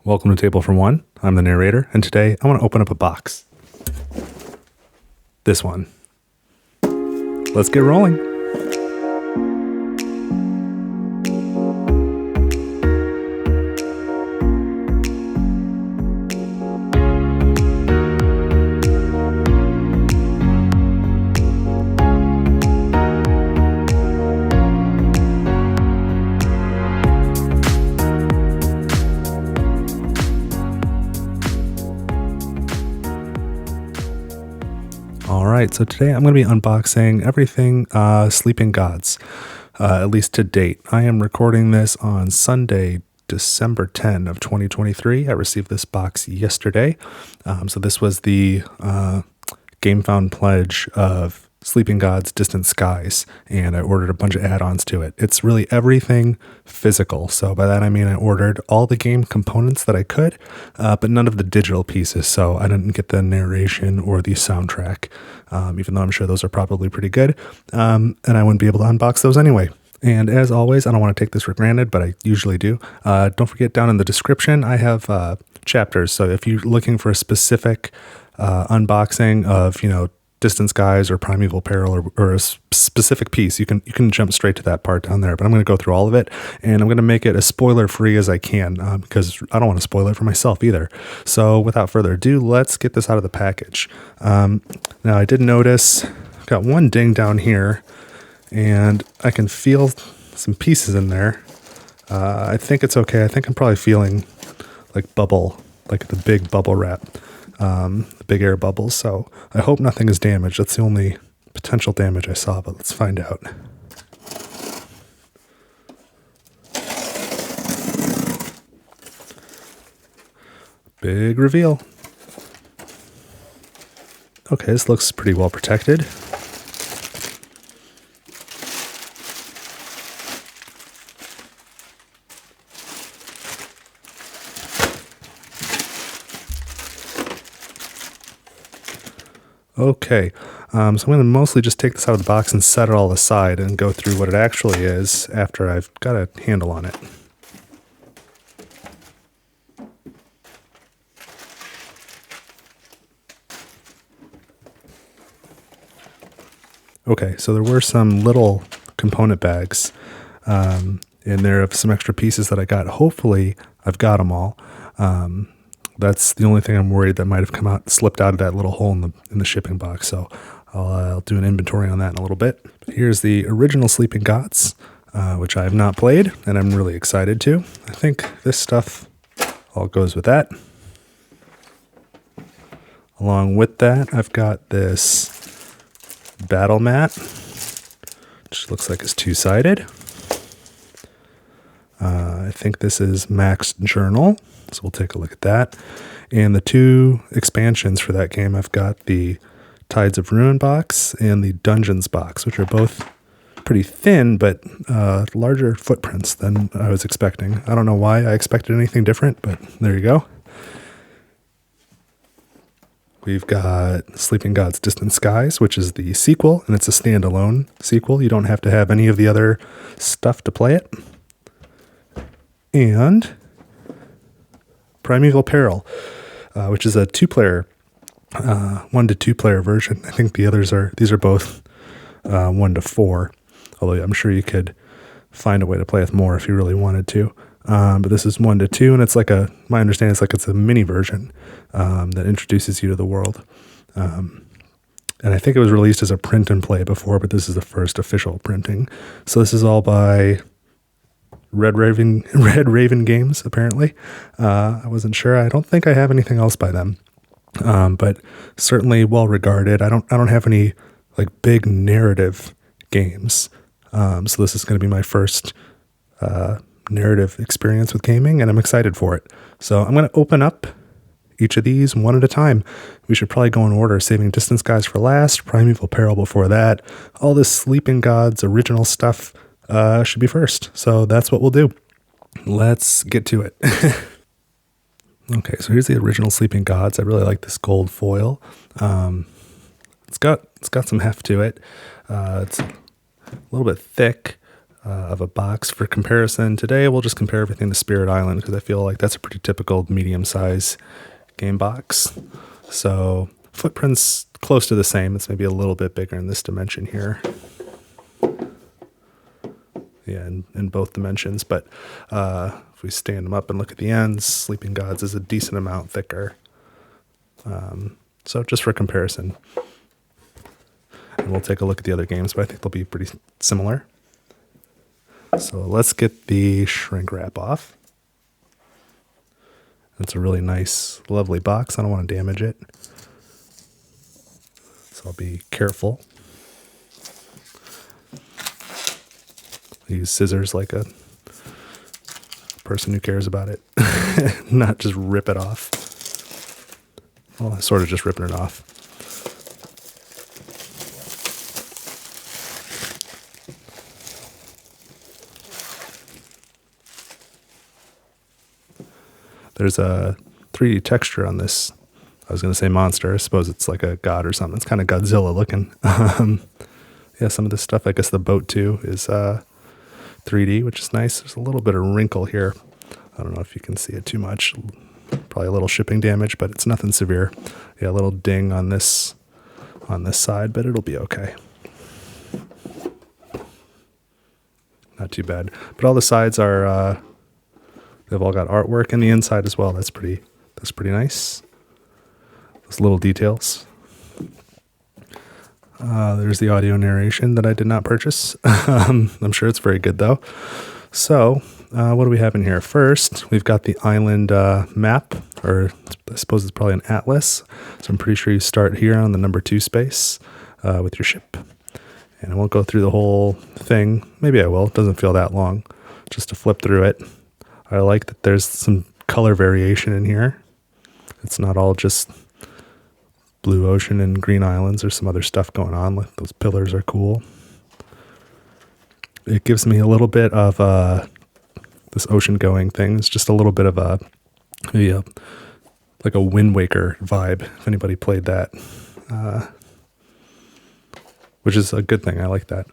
Welcome to Table for One. I'm the narrator, and today I want to open up a box. This one. Let's get rolling. Alright, so today I'm going to be unboxing everything Sleeping Gods, at least to date. I am recording this on Sunday, December 10 of 2023. I received this box yesterday. So this was the GameFound pledge of Sleeping Gods Distant Skies, and I ordered a bunch of add-ons to it. It's really everything physical. So by that I mean I ordered all the game components that I could, but none of the digital pieces. So I didn't get the narration or the soundtrack, even though I'm sure those are probably pretty good. And I wouldn't be able to unbox those anyway. And as always, I don't want to take this for granted, but I usually do. Don't forget, down in the description, I have chapters. So if you're looking for a specific unboxing of, Distant Skies or Primeval Peril or a specific piece, you can jump straight to that part down there. But I'm going to go through all of it, and I'm going to make it as spoiler free as I can, because I don't want to spoil it for myself either. So without further ado, let's get this out of the package. Now I did notice I've got one ding down here, and I can feel some pieces in there. I think it's okay. I think I'm probably feeling like the big bubble wrap. The big air bubbles, so I hope nothing is damaged. That's the only potential damage I saw, but let's find out. Big reveal. Okay, this looks pretty well protected. Okay, so I'm going to mostly just take this out of the box and set it all aside and go through what it actually is after I've got a handle on it. Okay, so there were some little component bags in there of some extra pieces that I got. Hopefully, I've got them all. That's the only thing I'm worried that might have slipped out of that little hole in the shipping box. So I'll do an inventory on that in a little bit. But here's the original Sleeping Gods, which I have not played, and I'm really excited to. I think this stuff all goes with that. Along with that, I've got this battle mat, which looks like it's two-sided. I think this is Mac's Journal. So we'll take a look at that. And the two expansions for that game, I've got the Tides of Ruin box and the Dungeons box, which are both pretty thin, but larger footprints than I was expecting. I don't know why I expected anything different, but there you go. We've got Sleeping Gods Distant Skies, which is the sequel, and it's a standalone sequel. You don't have to have any of the other stuff to play it. And Primeval Peril, which is a two-player, 1 to 2 player version. I think these are both 1 to 4, although I'm sure you could find a way to play with more if you really wanted to. But this is 1 to 2, and it's my understanding is it's a mini version that introduces you to the world. And I think it was released as a print and play before, but this is the first official printing. So this is all by Red Raven Games, apparently. I wasn't sure. I don't think I have anything else by them, but certainly well regarded. I don't have any big narrative games, so this is going to be my first narrative experience with gaming, and I'm excited for it. So I'm going to open up each of these one at a time. We should probably go in order, saving Distant Skies for last, Primeval Peril before that. All this Sleeping Gods original stuff should be first. So that's what we'll do. Let's get to it. Okay, so here's the original Sleeping Gods. I really like this gold foil. It's got some heft to it. It's a little bit thick. of a box for comparison. Today we'll just compare everything to Spirit Island because I feel like that's a pretty typical medium-size game box. So footprint's close to the same. It's maybe a little bit bigger in this dimension here. Yeah, in both dimensions. But if we stand them up and look at the ends, Sleeping Gods is a decent amount thicker. So just for comparison. And we'll take a look at the other games, but I think they'll be pretty similar. So let's get the shrink wrap off. It's a really nice, lovely box. I don't want to damage it. So I'll be careful. I use scissors like a person who cares about it. Not just rip it off. Well, I'm sort of just ripping it off. There's a 3D texture on this. I was going to say monster. I suppose it's like a god or something. It's kind of Godzilla looking. Yeah, some of this stuff, I guess the boat too, is 3D, which is nice. There's a little bit of wrinkle here. I don't know if you can see it too much. Probably a little shipping damage, but it's nothing severe. Yeah, a little ding on this side, but it'll be okay. Not too bad. But all the sides are they've all got artwork in the inside as well. That's pretty nice. Those little details. There's the audio narration that I did not purchase. I'm sure it's very good though. So what do we have in here? First, we've got the island map, or I suppose it's probably an atlas. So I'm pretty sure you start here on the number 2 space with your ship. And I won't go through the whole thing. Maybe I will. It doesn't feel that long. Just to flip through it. I like that there's some color variation in here. It's not all just blue ocean and green islands. There's some other stuff going on. Like those pillars are cool. It gives me a little bit of this ocean going thing. It's just a little bit of like a Wind Waker vibe, if anybody played that. Which is a good thing. I like that.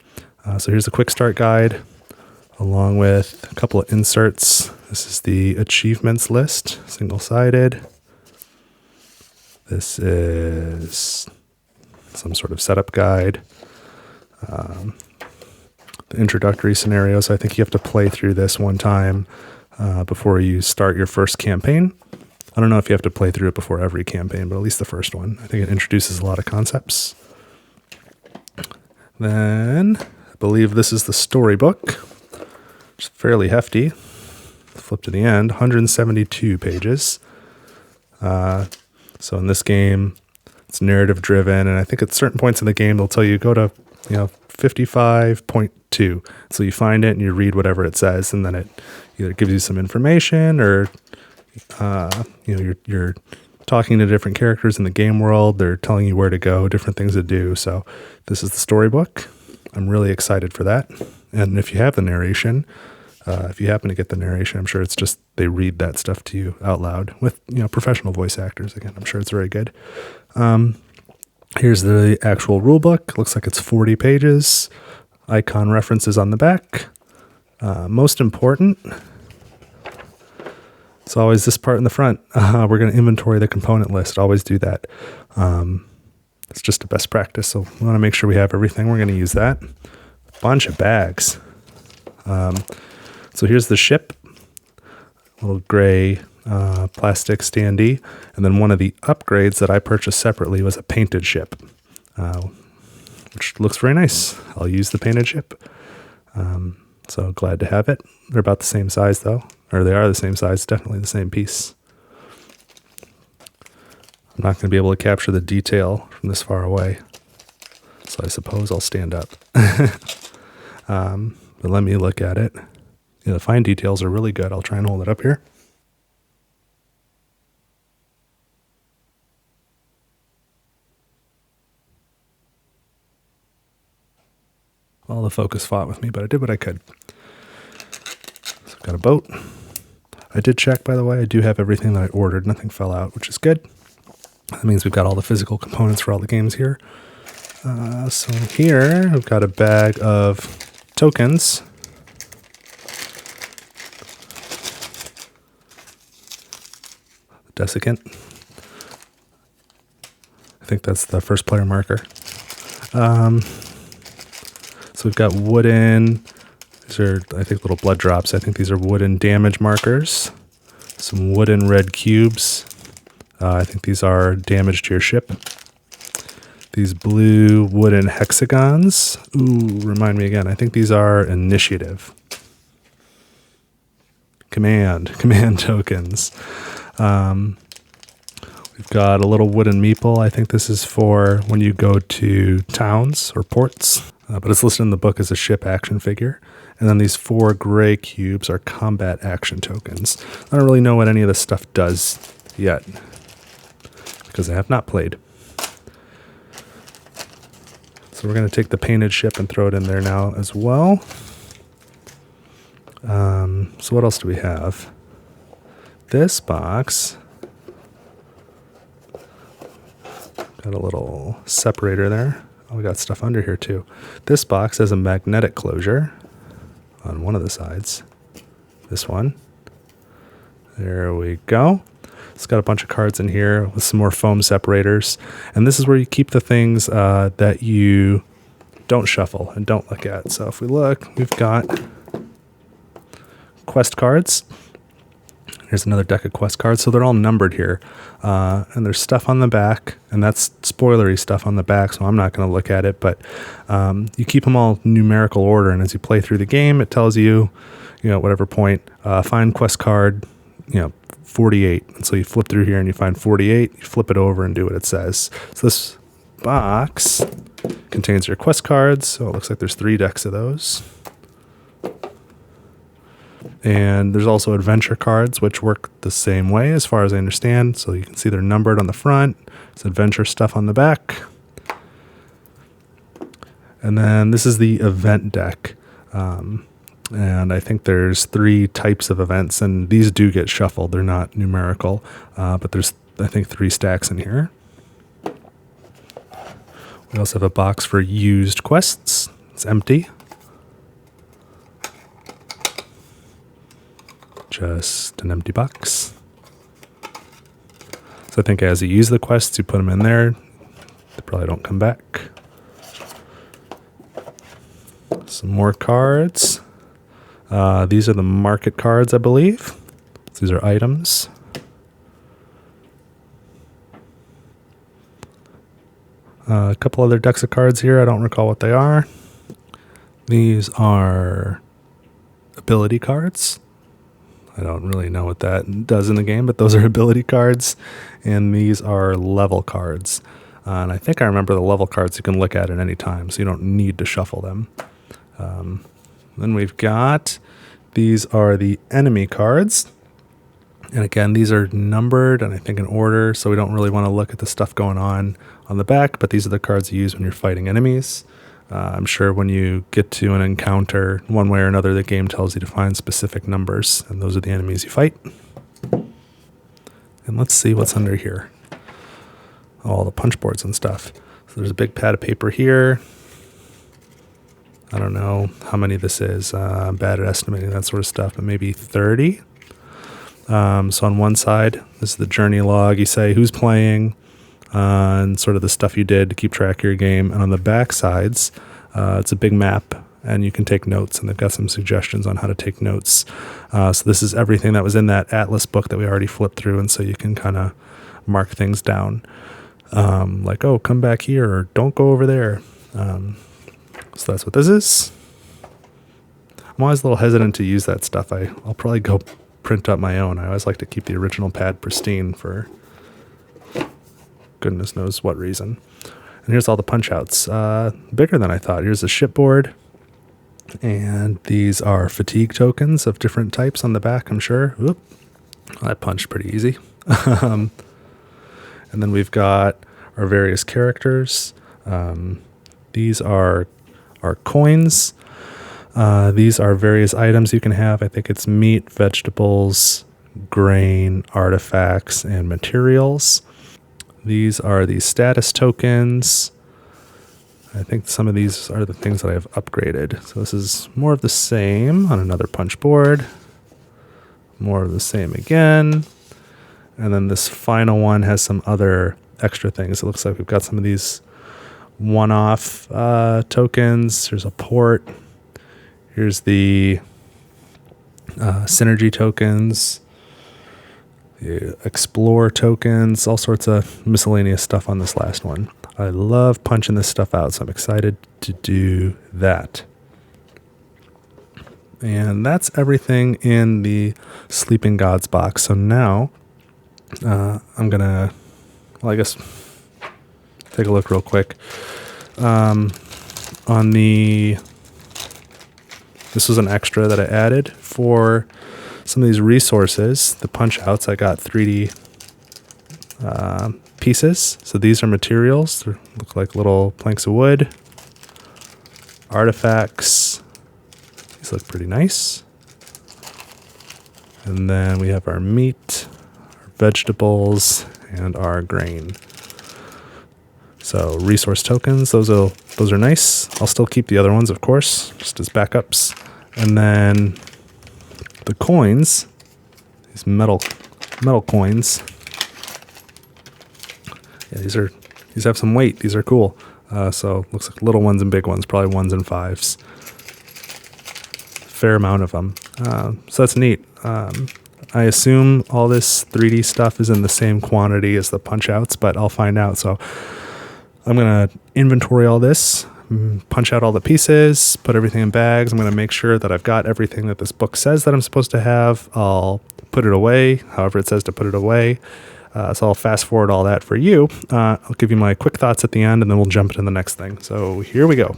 So here's a quick start guide along with a couple of inserts. This is the achievements list, single-sided. This is some sort of setup guide. The introductory scenario. So I think you have to play through this one time before you start your first campaign. I don't know if you have to play through it before every campaign, but at least the first one. I think it introduces a lot of concepts. Then I believe this is the storybook. It's fairly hefty. Flip to the end, 172 pages. So in this game, it's narrative driven, and I think at certain points in the game, they'll tell you go to 55.2. So you find it and you read whatever it says, and then it either gives you some information or you're talking to different characters in the game world. They're telling you where to go, different things to do. So this is the storybook. I'm really excited for that. And if you have the narration, if you happen to get the narration, I'm sure it's just they read that stuff to you out loud with professional voice actors. Again, I'm sure it's very good. Here's the actual rule book. Looks like it's 40 pages. Icon references on the back. Most important, it's always this part in the front. We're going to inventory the component list. Always do that. It's just a best practice. So we want to make sure we have everything. We're going to use that. A bunch of bags. So here's the ship. Little gray plastic standee. And then one of the upgrades that I purchased separately was a painted ship, which looks very nice. I'll use the painted ship. So glad to have it. They're about the same size though, or they are the same size, definitely the same piece. I'm not going to be able to capture the detail from this far away, so I suppose I'll stand up. But let me look at it. The fine details are really good. I'll try and hold it up here. Well, the focus fought with me, but I did what I could. So I've got a boat. I did check, by the way. I do have everything that I ordered. Nothing fell out, which is good. That means we've got all the physical components for all the games here. So here, I've got a bag of tokens. desiccant. I think that's the first player marker. So we've got wooden, these are, I think, little blood drops. I think these are wooden damage markers. Some wooden red cubes. I think these are damage to your ship. These blue wooden hexagons. Ooh, remind me again. I think these are initiative. Command tokens. We've got a little wooden meeple. I think this is for when you go to towns or ports, but it's listed in the book as a ship action figure. And then these 4 gray cubes are combat action tokens. I don't really know what any of this stuff does yet because I have not played. So we're going to take the painted ship and throw it in there now as well. So what else do we have? This box got a little separator there. Oh, we got stuff under here too. This box has a magnetic closure on one of the sides. This one. There we go. It's got a bunch of cards in here with some more foam separators. And this is where you keep the things that you don't shuffle and don't look at. So if we look, we've got quest cards. Here's another deck of quest cards. So they're all numbered here. And there's stuff on the back, and that's spoilery stuff on the back, so I'm not going to look at it. But you keep them all numerical order, and as you play through the game, it tells you, at whatever point, find quest card, 48. And so you flip through here and you find 48, you flip it over and do what it says. So this box contains your quest cards. So it looks like there's 3 decks of those. And there's also adventure cards, which work the same way as far as I understand. So you can see they're numbered on the front. It's adventure stuff on the back. And then this is the event deck. And I think there's 3 types of events, and these do get shuffled. They're not numerical, but there's, I think, 3 stacks in here. We also have a box for used quests. It's empty. Just an empty box. So I think as you use the quests, you put them in there. They probably don't come back. Some more cards. These are the market cards, I believe. These are items. A couple other decks of cards here. I don't recall what they are. These are ability cards. I don't really know what that does in the game, but those are ability cards. And these are level cards. And I think I remember the level cards you can look at any time, so you don't need to shuffle them. Then we've got, these are the enemy cards. And again, these are numbered and I think in order, so we don't really want to look at the stuff going on the back, but these are the cards you use when you're fighting enemies. I'm sure when you get to an encounter, one way or another, the game tells you to find specific numbers, and those are the enemies you fight. And let's see what's under here. All the punch boards and stuff. So there's a big pad of paper here. I don't know how many this is. I'm bad at estimating that sort of stuff, but maybe 30. So on one side, this is the journey log. You say who's playing and sort of the stuff you did to keep track of your game. And on the back sides, it's a big map, and you can take notes, and they've got some suggestions on how to take notes. So this is everything that was in that Atlas book that we already flipped through, and so you can kind of mark things down. Like, oh, come back here, or don't go over there. So that's what this is. I'm always a little hesitant to use that stuff. I'll probably go print up my own. I always like to keep the original pad pristine for goodness knows what reason. And here's all the punch outs. Bigger than I thought. Here's a shipboard. And these are fatigue tokens of different types on the back, I'm sure. Oop. Well, that punched pretty easy. And then we've got our various characters. These are coins. These are various items you can have. I think it's meat, vegetables, grain, artifacts, and materials. These are the status tokens. I think some of these are the things that I have upgraded. So this is more of the same on another punch board. More of the same again. And then this final one has some other extra things. It looks like we've got some of these one-off tokens. Here's a port. Here's the synergy tokens, the explore tokens, all sorts of miscellaneous stuff on this last one. I love punching this stuff out, so I'm excited to do that. And that's everything in the Sleeping Gods box. So now I'm going to, well, I guess, take a look real quick. This was an extra that I added for some of these resources, the punch outs. I got 3D pieces. So these are materials. They look like little planks of wood. Artifacts. These look pretty nice. And then we have our meat, our vegetables, and our grain. So resource tokens, those are nice. I'll still keep the other ones, of course, just as backups. And then the coins, these metal coins. Yeah, these have some weight. These are cool. So looks like little ones and big ones, probably 1s and 5s. Fair amount of them. So that's neat. I assume all this 3D stuff is in the same quantity as the punch outs, but I'll find out. So I'm going to inventory all this, punch out all the pieces, put everything in bags. I'm going to make sure that I've got everything that this book says that I'm supposed to have. I'll put it away, however it says to put it away. So I'll fast forward all that for you. I'll give you my quick thoughts at the end, and then we'll jump into the next thing. So here we go.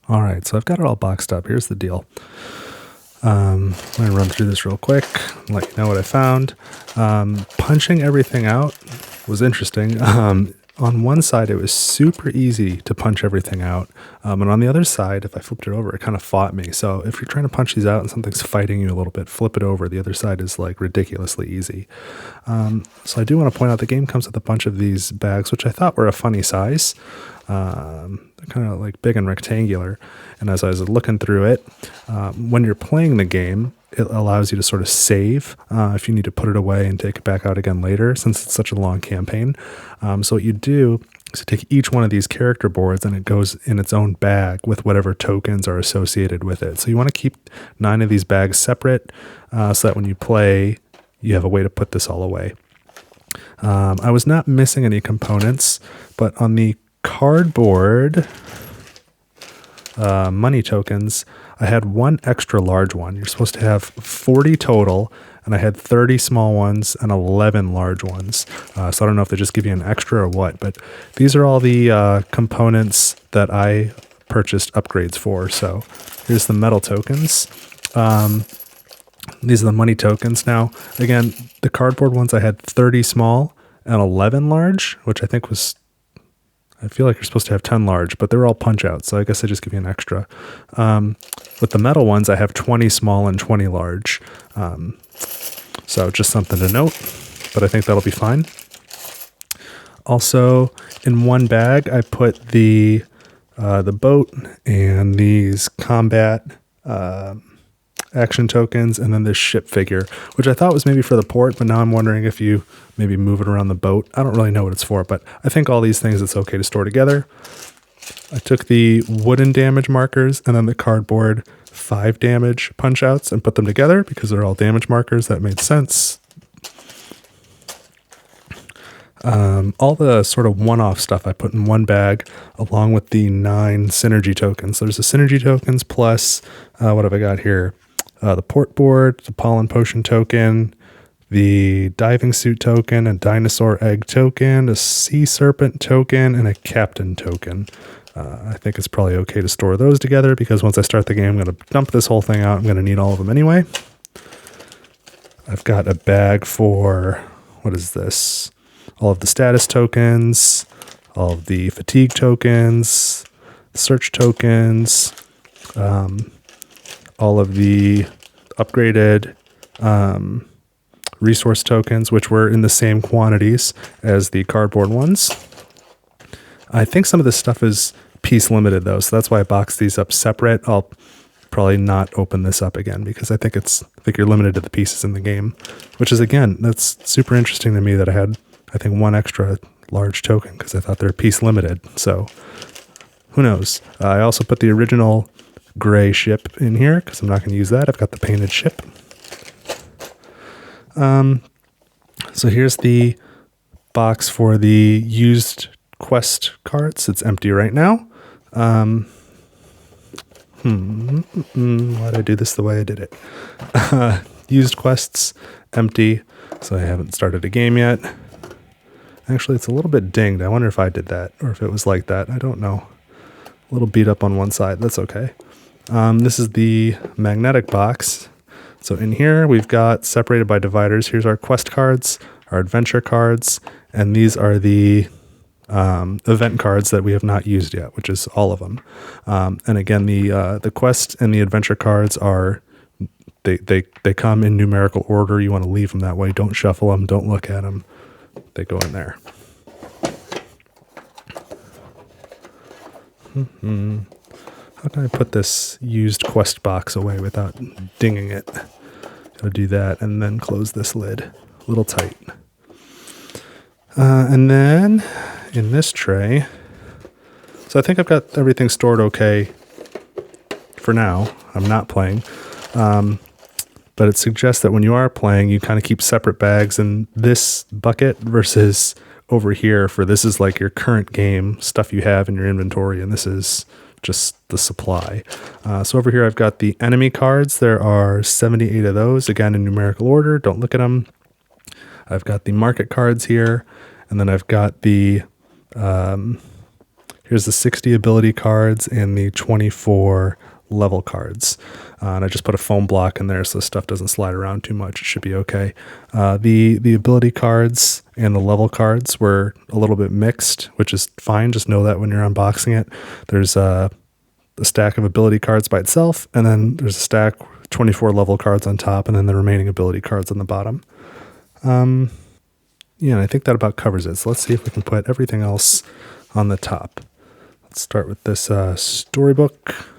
All right, so I've got it all boxed up. Here's the deal. I'm going to run through this real quick and let you know what I found. Punching everything out was interesting. On one side, it was super easy to punch everything out. And on the other side, if I flipped it over, it kind of fought me. So if you're trying to punch these out and something's fighting you a little bit, flip it over. The other side is like ridiculously easy. So I do want to point out the game comes with a bunch of these bags, which I thought were a funny size. They're kind of like big and rectangular. And as I was looking through it, when you're playing the game, it allows you to sort of save if you need to put it away and take it back out again later, since it's such a long campaign. So what you do is you take each one of these character boards and it goes in its own bag with whatever tokens are associated with it. So you want to keep 9 of these bags separate so that when you play, you have a way to put this all away. I was not missing any components, but on the cardboard money tokens, I had one extra large one. You're supposed to have 40 total, and I had 30 small ones and 11 large ones. So I don't know if they just give you an extra or what, but these are all the components that I purchased upgrades for. So here's the metal tokens. These are the money tokens. Now, again, the cardboard ones I had 30 small and 11 large, which I think was, I feel like you're supposed to have 10 large, but they're all punch outs, so I guess I just give you an extra. With the metal ones, I have 20 small and 20 large. So just something to note, but I think that'll be fine. Also, in one bag, I put the boat and these combat action tokens, and then this ship figure, which I thought was maybe for the port, but now I'm wondering if you maybe move it around the boat. I don't really know what it's for, but I think all these things it's okay to store together. I took the wooden damage markers and then the cardboard 5 damage punch outs and put them together because they're all damage markers. That made sense. All the sort of one-off stuff I put in one bag along with the 9 synergy tokens. There's the synergy tokens plus, what have I got here? The port board, the pollen potion token, the diving suit token, a dinosaur egg token, a sea serpent token, and a captain token. I think it's probably okay to store those together because once I start the game, I'm going to dump this whole thing out. I'm going to need all of them anyway. I've got a bag for, what is this? All of the status tokens, all of the fatigue tokens, search tokens, all of the upgraded resource tokens, which were in the same quantities as the cardboard ones. I think some of this stuff is piece limited though, so that's why I boxed these up separate. I'll probably not open this up again because I think you're limited to the pieces in the game, which is, again, that's super interesting to me that I had, I think, one extra large token because I thought they're piece limited. So who knows? I also put the original gray ship in here because I'm not going to use that. I've got the painted ship. So here's the box for the used quest cards. It's empty right now. Why'd I do this the way I did it? Used quests, empty. So I haven't started a game yet. Actually, it's a little bit dinged. I wonder if I did that or if it was like that. I don't know. A little beat up on one side. That's okay. This is the magnetic box. So in here, we've got separated by dividers. Here's our quest cards, our adventure cards, and these are the event cards that we have not used yet, which is all of them. And again, the quest and the adventure cards are, they come in numerical order. You want to leave them that way. Don't shuffle them. Don't look at them. They go in there. How can I put this used quest box away without dinging it? Gotta do that and then close this lid a little tight. And then in this tray, so I think I've got everything stored okay for now. I'm not playing. But it suggests that when you are playing, you kind of keep separate bags in this bucket versus over here for this is like your current game stuff you have in your inventory, and this is just the supply. So over here I've got the enemy cards. There are 78 of those, again in numerical order. Don't look at them. I've got the market cards here, and then I've got the here's the 60 ability cards and the 24 level cards. And I just put a foam block in there so stuff doesn't slide around too much. It should be okay. The ability cards and the level cards were a little bit mixed, which is fine. Just know that when you're unboxing it. There's a stack of ability cards by itself, and then there's a stack 24 level cards on top, and then the remaining ability cards on the bottom. Yeah, and I think that about covers it. So let's see if we can put everything else on the top. Let's start with this storybook.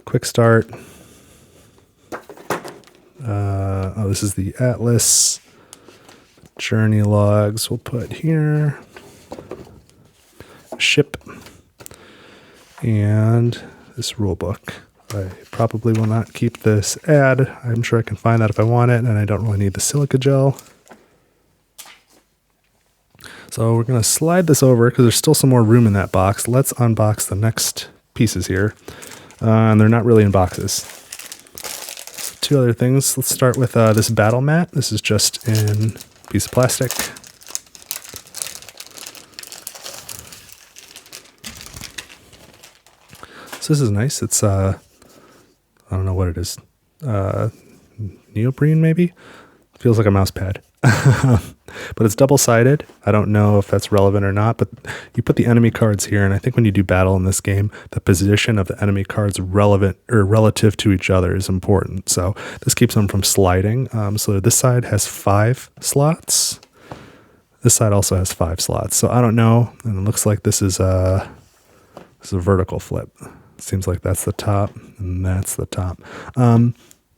Quick start. This is the Atlas. Journey logs we'll put here. Ship. And this rule book. I probably will not keep this ad. I'm sure I can find that if I want it, and I don't really need the silica gel. So we're going to slide this over because there's still some more room in that box. Let's unbox the next pieces here. And they're not really in boxes. Two other things. Let's start with this battle mat. This is just in a piece of plastic. So this is nice. It's, I don't know what it is. Neoprene, maybe? Feels like a mouse pad. But it's double-sided. I don't know if that's relevant or not, but you put the enemy cards here, and I think when you do battle in this game, the position of the enemy cards relevant or relative to each other is important. So this keeps them from sliding. So this side has 5 slots. This side also has 5 slots. So I don't know, and it looks like this is a vertical flip. It seems like that's the top, and that's the top.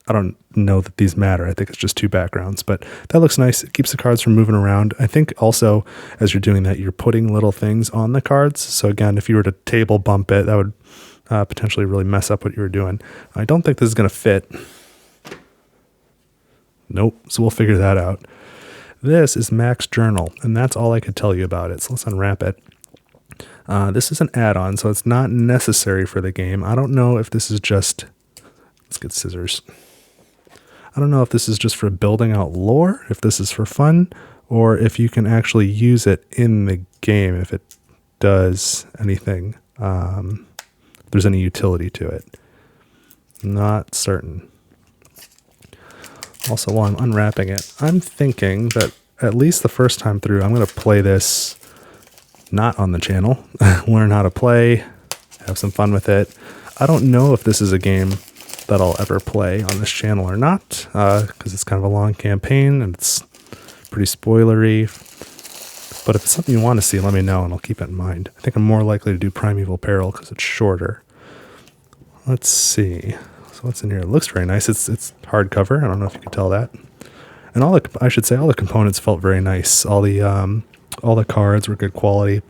I don't know that these matter. I think it's just 2 backgrounds, but that looks nice. It keeps the cards from moving around. I think also as you're doing that, you're putting little things on the cards. So again, if you were to table bump it, that would potentially really mess up what you were doing. I don't think this is going to fit. Nope. So we'll figure that out. This is Mac's Journal, and that's all I could tell you about it. So let's unwrap it. This is an add-on, so it's not necessary for the game. I don't know if this is just... Let's get scissors. I don't know if this is just for building out lore, if this is for fun, or if you can actually use it in the game, if it does anything, if there's any utility to it. Not certain. Also, while I'm unwrapping it, I'm thinking that at least the first time through, I'm going to play this not on the channel, learn how to play, have some fun with it. I don't know if this is a game that I'll ever play on this channel or not, because it's kind of a long campaign and it's pretty spoilery. But if it's something you want to see, let me know and I'll keep it in mind. I think I'm more likely to do Primeval Peril because it's shorter. Let's see. So what's in here? It looks very nice. It's hardcover. I don't know if you can tell that. And all the components felt very nice. All the cards were good quality.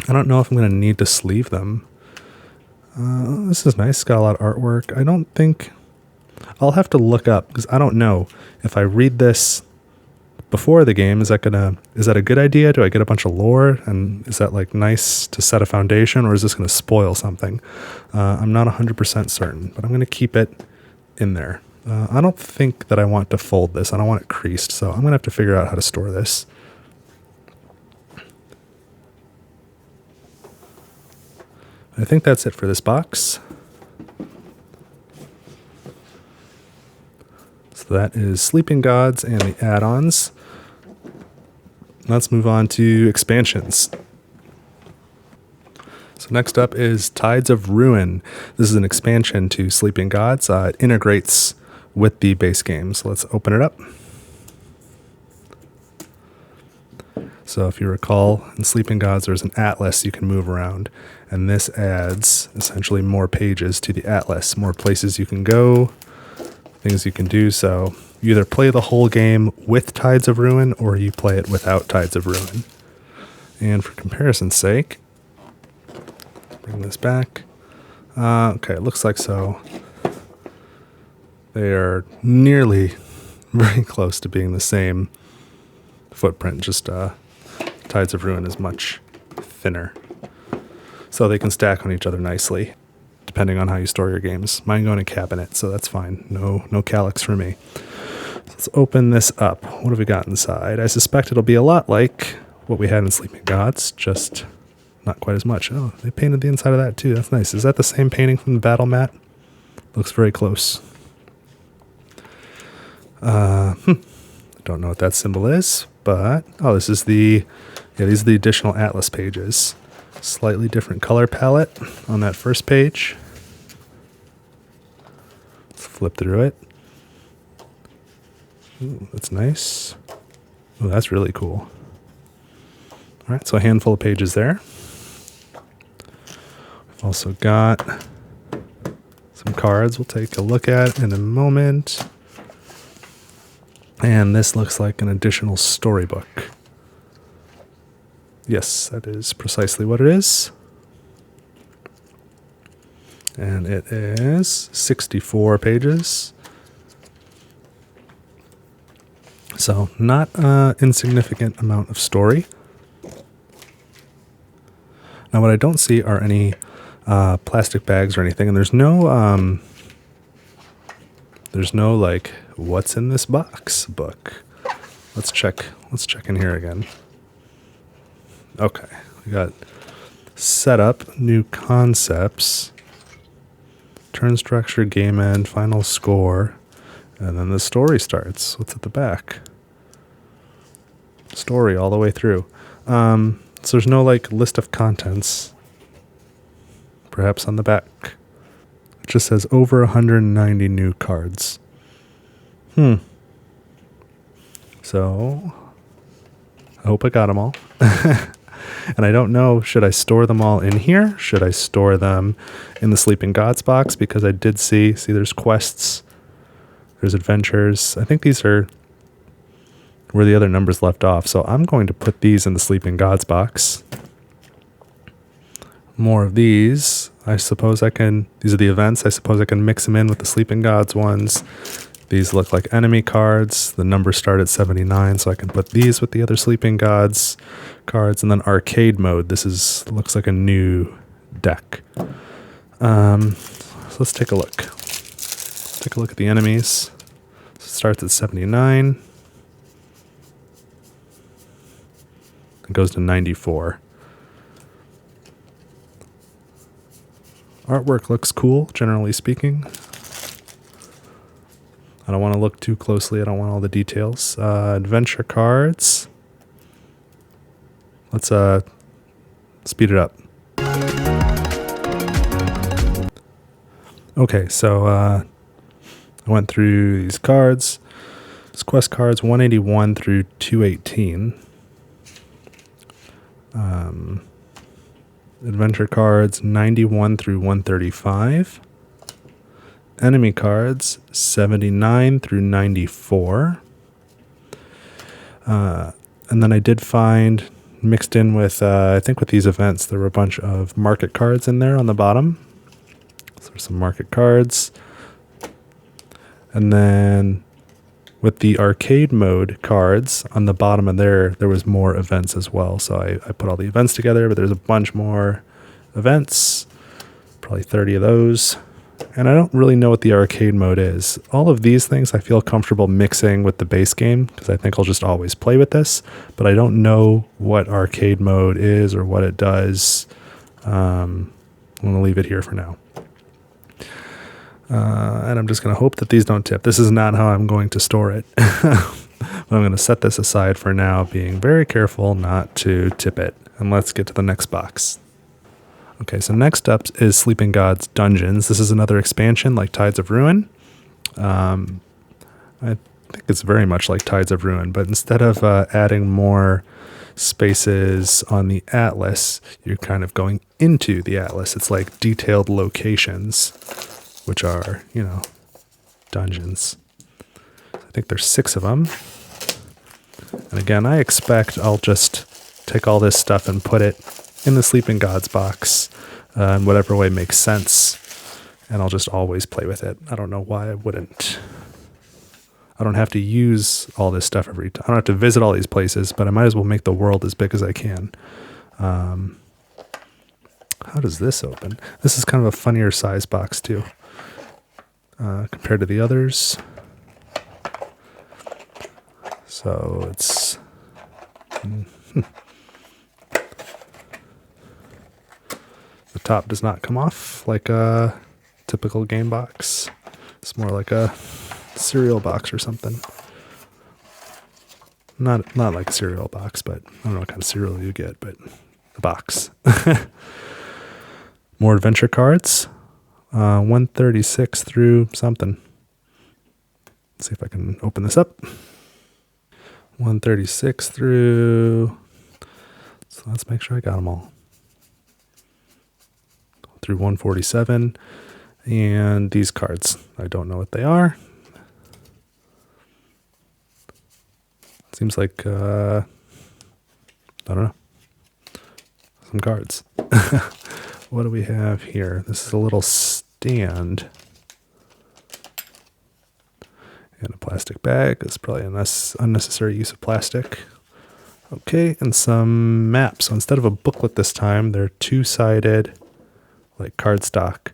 I don't know if I'm going to need to sleeve them. This is nice. It's got a lot of artwork. I don't think I'll have to look up because I don't know if I read this before the game. Is that a good idea? Do I get a bunch of lore? And is that like nice to set a foundation, or is this going to spoil something? I'm not 100% certain, but I'm going to keep it in there. I don't think that I want to fold this. I don't want it creased, so I'm going to have to figure out how to store this. I think that's it for this box. So that is Sleeping Gods and the add-ons. Let's move on to expansions. So next up is Tides of Ruin. This is an expansion to Sleeping Gods. It integrates with the base game. So let's open it up. So if you recall, in Sleeping Gods, there's an atlas you can move around. And this adds essentially more pages to the atlas, more places you can go, things you can do. So you either play the whole game with Tides of Ruin or you play it without Tides of Ruin. And for comparison's sake, bring this back. Okay, it looks like so. They are nearly very close to being the same footprint, just Tides of Ruin is much thinner. So they can stack on each other nicely, depending on how you store your games. Mine go in a cabinet, so that's fine. No calyx for me. Let's open this up. What have we got inside? I suspect it'll be a lot like what we had in Sleeping Gods, just not quite as much. Oh, they painted the inside of that too. That's nice. Is that the same painting from the battle mat? Looks very close. Don't know what that symbol is, but these are the additional atlas pages. Slightly different color palette on that first page. Let's flip through it. Ooh, that's nice. Oh, that's really cool. All right, so a handful of pages there. We've also got some cards we'll take a look at in a moment. And this looks like an additional storybook. Yes, that is precisely what it is. And it is 64 pages. So not an insignificant amount of story. Now what I don't see are any plastic bags or anything, and there's no like what's in this box book. Let's check in here again. Okay, we got setup, new concepts, turn structure, game end, final score, and then the story starts. What's at the back? Story all the way through. So there's no like list of contents, perhaps on the back. It just says over 190 new cards. So I hope I got them all. And I don't know, should I store them all in here? Should I store them in the Sleeping Gods box? Because I did see there's quests, there's adventures. I think these are where the other numbers left off. So I'm going to put these in the Sleeping Gods box. More of these. These are the events. I suppose I can mix them in with the Sleeping Gods ones. These look like enemy cards. The numbers start at 79, so I can put these with the other Sleeping Gods cards. And then arcade mode. This looks like a new deck. So let's take a look. Take a look at the enemies. So it starts at 79. It goes to 94. Artwork looks cool, generally speaking. I don't want to look too closely. I don't want all the details. Adventure cards. Let's speed it up. Okay, so I went through these cards. It's quest cards 181 through 218. Adventure cards 91 through 135. Enemy cards 79 through 94. And then I did find, mixed in with, I think with these events, there were a bunch of market cards in there on the bottom. So there's some market cards. And then with the arcade mode cards on the bottom of there was more events as well. So I put all the events together, but there's a bunch more events, probably 30 of those. And I don't really know what the arcade mode is. All of these things I feel comfortable mixing with the base game because I think I'll just always play with this, but I don't know what arcade mode is or what it does. I'm going to leave it here for now. And I'm just going to hope that these don't tip. This is not how I'm going to store it. But I'm going to set this aside for now, being very careful not to tip it. And let's get to the next box. Okay, so next up is Sleeping Gods Dungeons. This is another expansion like Tides of Ruin. I think it's very much like Tides of Ruin, but instead of adding more spaces on the atlas, you're kind of going into the atlas. It's like detailed locations, which are, dungeons. I think there's 6 of them. And again, I expect I'll just take all this stuff and put it in the Sleeping Gods box in whatever way makes sense. And I'll just always play with it. I don't know why I wouldn't. I don't have to use all this stuff every time. I don't have to visit all these places, but I might as well make the world as big as I can. How does this open? This is kind of a funnier size box too, compared to the others. So it's... The top does not come off like a typical game box. It's more like a cereal box or something. Not like a cereal box, but I don't know what kind of cereal you get, but the box. More adventure cards. 136 through something. Let's see if I can open this up. 136 through... So let's make sure I got them all. Through 147. And these cards, I don't know what they are. Seems like, I don't know, some cards. What do we have here? This is a little stand. And a plastic bag. That's probably an unnecessary use of plastic. Okay, and some maps. So instead of a booklet this time, they're two-sided, like cardstock.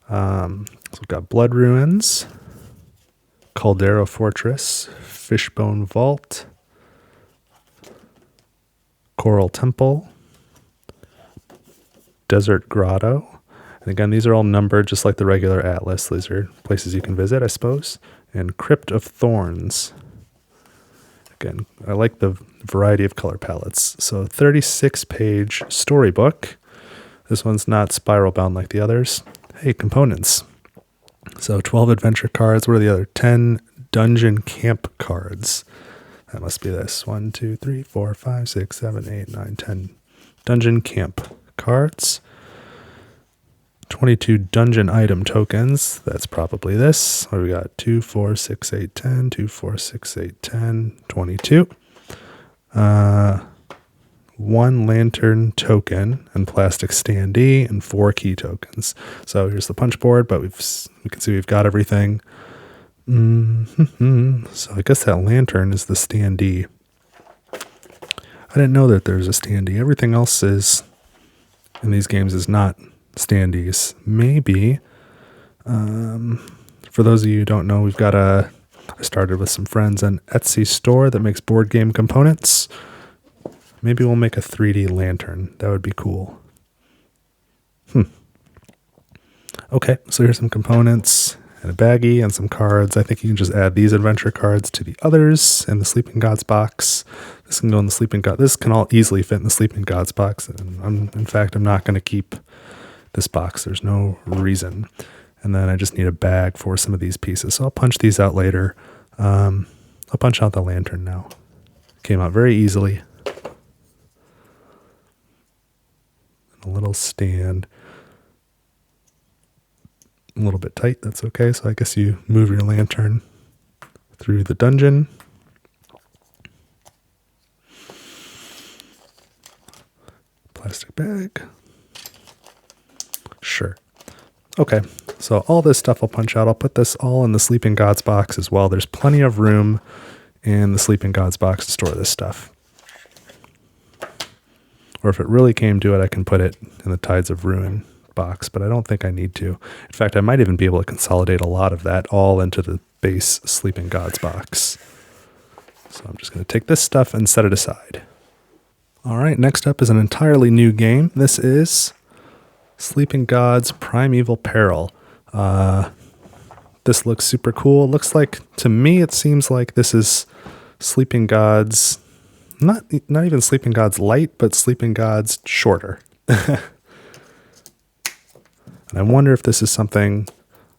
So we've got Blood Ruins, Caldera Fortress, Fishbone Vault, Coral Temple, Desert Grotto. And again, these are all numbered just like the regular atlas. These are places you can visit, I suppose. And Crypt of Thorns. Again, I like the variety of color palettes. So 36-page storybook. This one's not spiral bound like the others. Hey, components. So 12 adventure cards. What are the other? 10 dungeon camp cards. That must be this. 1, 2, 3, 4, 5, 6, 7, 8, 9, 10 dungeon camp cards. 22 dungeon item tokens. That's probably this. What do we got? 2, 4, 6, 8, 10. 2, 4, 6, 8, 10. 22. 1 lantern token and plastic standee and 4 key tokens. So here's the punch board, but we can see we've got everything. So I guess that lantern is the standee. I didn't know that there's a standee. Everything else is in these games is not standees. Maybe. For those of you who don't know, I started with some friends an Etsy store that makes board game components. Maybe we'll make a 3D lantern. That would be cool. Okay, so here's some components. and a baggie and some cards. I think you can just add these adventure cards to the others in the Sleeping Gods box. This can go in the Sleeping God. This can all easily fit in the Sleeping Gods box. And in fact, I'm not going to keep this box. There's no reason. And then I just need a bag for some of these pieces. So I'll punch these out later. I'll punch out the lantern now. Came out very easily. A little stand. A little bit tight, that's okay. So I guess you move your lantern through the dungeon. Plastic bag. Sure. Okay, so all this stuff I'll punch out. I'll put this all in the Sleeping Gods box as well. There's plenty of room in the Sleeping Gods box to store this stuff. Or if it really came to it, I can put it in the Tides of Ruin box, but I don't think I need to. In fact, I might even be able to consolidate a lot of that all into the base Sleeping Gods box. So I'm just going to take this stuff and set it aside. All right, next up is an entirely new game. This is Sleeping Gods Primeval Peril. This looks super cool. It looks like, to me, it seems like this is Sleeping Gods, not even Sleeping Gods Light, but Sleeping Gods shorter. And I wonder if this is something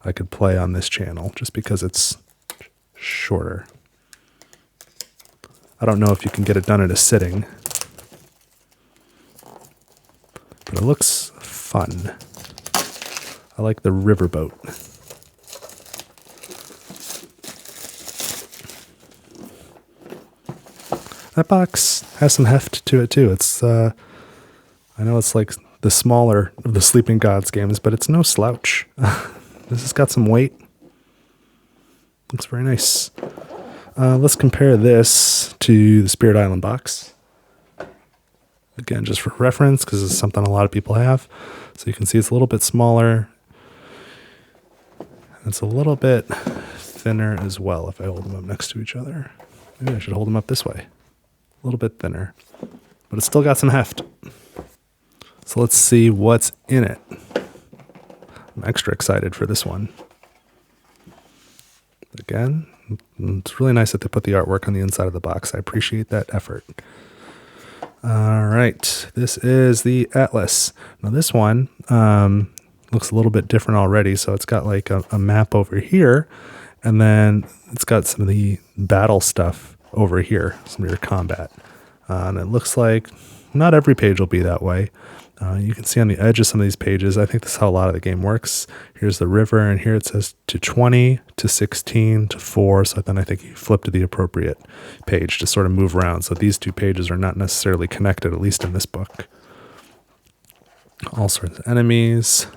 I could play on this channel, just because it's shorter. I don't know if you can get it done at a sitting, but it looks fun. I like the riverboat. That box has some heft to it too. It's, I know it's like the smaller of the Sleeping Gods games, but it's no slouch. This has got some weight. Looks very nice. Let's compare this to the Spirit Island box. Again, just for reference, because it's something a lot of people have. So you can see it's a little bit smaller. It's a little bit thinner as well if I hold them up next to each other. Maybe I should hold them up this way. A little bit thinner. But it's still got some heft. So let's see what's in it. I'm extra excited for this one. Again, it's really nice that they put the artwork on the inside of the box. I appreciate that effort. All right, this is the Atlas. Now this one looks a little bit different already. So it's got like a map over here, and then it's got some of the battle stuff over here, some of your combat. And it looks like not every page will be that way. You can see on the edge of some of these pages, I think this is how a lot of the game works. Here's the river, and here it says to 20, to 16, to 4. So then I think you flip to the appropriate page to sort of move around. So these two pages are not necessarily connected, at least in this book. All sorts of enemies.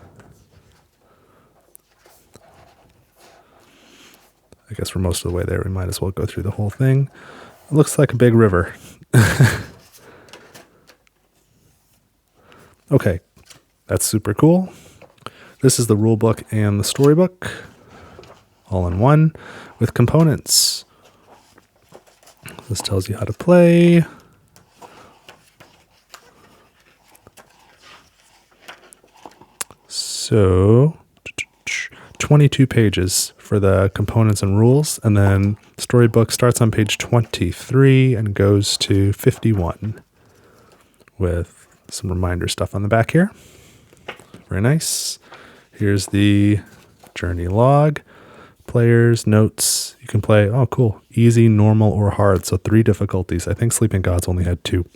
I guess we're most of the way there. We might as well go through the whole thing. It looks like a big river. Okay, that's super cool. This is the rule book and the storybook, all in one, with components. This tells you how to play. So, 22 pages for the components and rules, and then storybook starts on page 23 and goes to 51 with some reminder stuff on the back here. Very nice. Here's the journey log, players, notes. You can play, oh cool, easy, normal, or hard. So 3 difficulties. I think Sleeping Gods only had 2.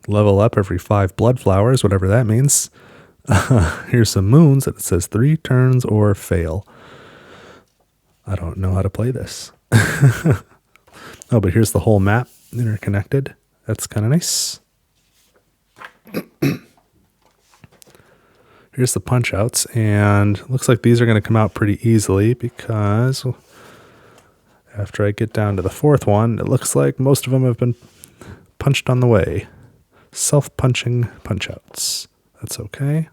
Level up every 5 blood flowers, whatever that means. Here's some moons that it says 3 turns or fail. I don't know how to play this. Oh, but here's the whole map interconnected. That's kind of nice. Here's the punch outs, and it looks like these are going to come out pretty easily because after I get down to the 4th one, it looks like most of them have been punched on the way. Self-punching punch outs. That's okay.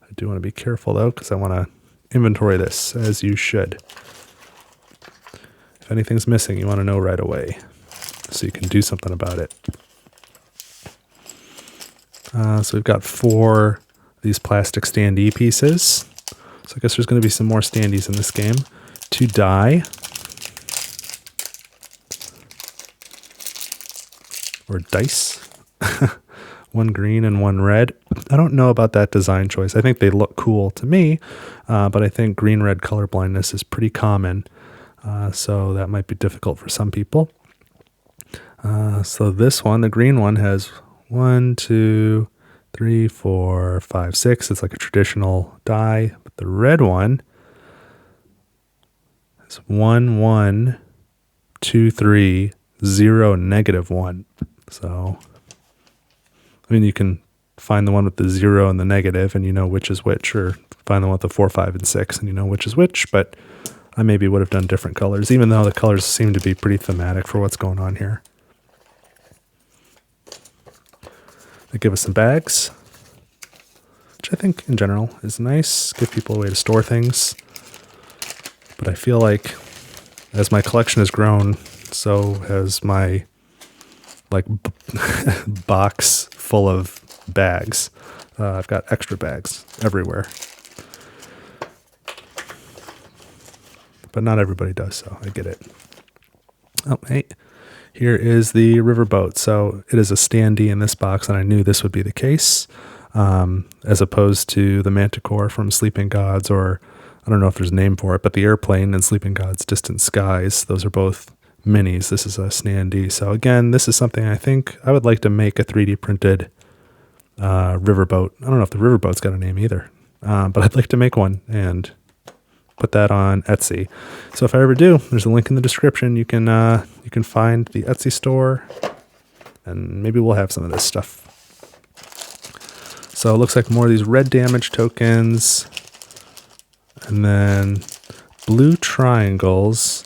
I do want to be careful though, because I want to inventory this, as you should. If anything's missing, you want to know right away, so you can do something about it. So we've got 4 of these plastic standee pieces. So I guess there's going to be some more standees in this game. 2 die. Or dice. 1 green and 1 red. I don't know about that design choice. I think they look cool to me, but I think green-red color blindness is pretty common, so that might be difficult for some people. So this one, the green one, has 1, 2, 3, 4, 5, 6. It's like a traditional die, but the red one is 1, 1, 2, 3, 0, -1. So, I mean, you can find the one with the 0 and the negative and you know which is which, or find the one with the 4, 5, and 6 and you know which is which, but I maybe would have done different colors, even though the colors seem to be pretty thematic for what's going on here. They give us some bags, which I think in general is nice. Give people a way to store things. But I feel like as my collection has grown, so has my box full of bags. I've got extra bags everywhere. But not everybody does, so I get it. Oh, hey. Here is the riverboat. So it is a standee in this box, and I knew this would be the case, as opposed to the Manticore from Sleeping Gods, or I don't know if there's a name for it, but the airplane in Sleeping Gods Distant Skies. Those are both minis. This is a standee. So again, this is something I think I would like to make a 3D printed riverboat. I don't know if the riverboat's got a name either, but I'd like to make one and put that on Etsy. So if I ever do, there's a link in the description. You can find the Etsy store, and maybe we'll have some of this stuff. So it looks like more of these red damage tokens, and then blue triangles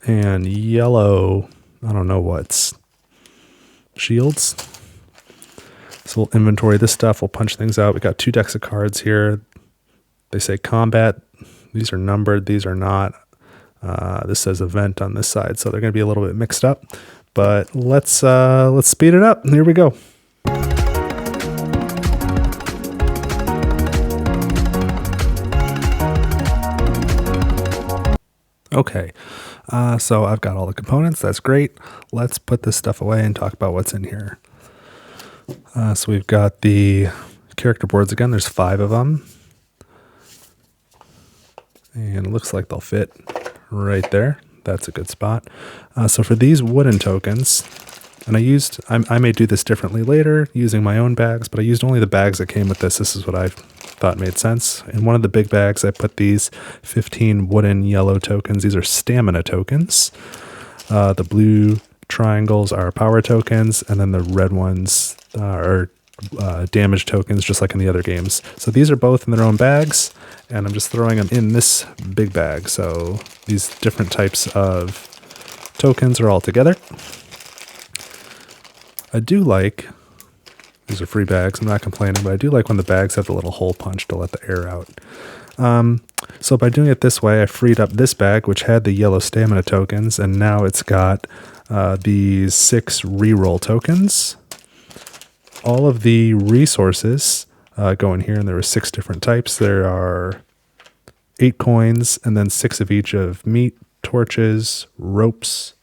and yellow, I don't know what's, shields. So we'll inventory this stuff. We'll punch things out. We got 2 decks of cards here. They say combat. These are numbered. These are not. This says event on this side, so they're going to be a little bit mixed up. But let's speed it up. Here we go. Okay, so I've got all the components. That's great. Let's put this stuff away and talk about what's in here. So we've got the character boards again. There's 5 of them. And it looks like they'll fit right there. That's a good spot. So for these wooden tokens, and I may do this differently later using my own bags, but I used only the bags that came with this. This is what I thought made sense. In one of the big bags, I put these 15 wooden yellow tokens. These are stamina tokens. The blue triangles are power tokens, and then the red ones are damage tokens, just like in the other games. So these are both in their own bags, and I'm just throwing them in this big bag. So these different types of tokens are all together. I do like, these are free bags, I'm not complaining, but I do like when the bags have the little hole punch to let the air out. So by doing it this way, I freed up this bag, which had the yellow stamina tokens, and now it's got these 6 reroll tokens. All of the resources go in here, and there are 6 different types. There are 8 coins, and then 6 of each of meat, torches, ropes,